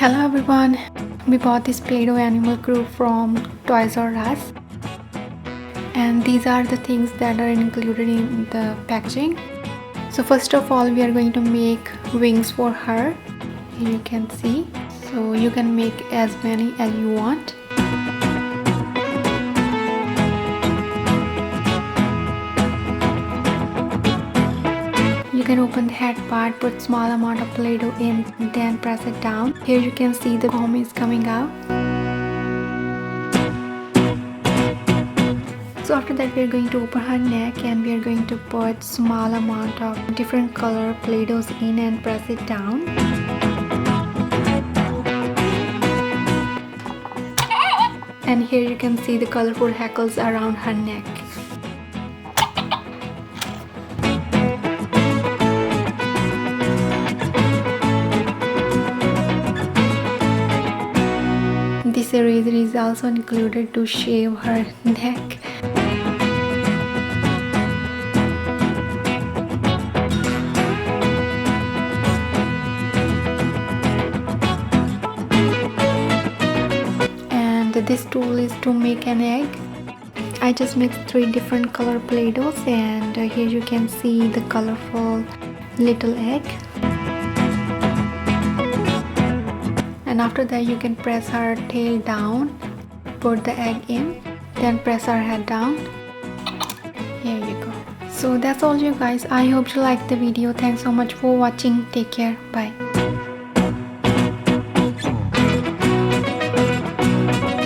Hello everyone, we bought this Play-Doh animal crew from Toys R Us and these are the things that are included in the packaging. So first of all we are going to make wings for her. Here you can see, so you can make as many as you want. You can open the head part, put small amount of Play-Doh in, then press it down. Here you can see the foam is coming out. So after that we are going to open her neck and we are going to put small amount of different color Play-Dohs in and press it down. And here you can see the colorful hackles around her neck. This eraser is also included to shave her neck. And this tool is to make an egg. I just mixed 3 different color Play-Dohs and here you can see the colorful little egg. And after that you can press her tail down, put the egg in, then press her head down. Here you go. So that's all you guys. I hope you liked the video. Thanks so much for watching. Take care. Bye.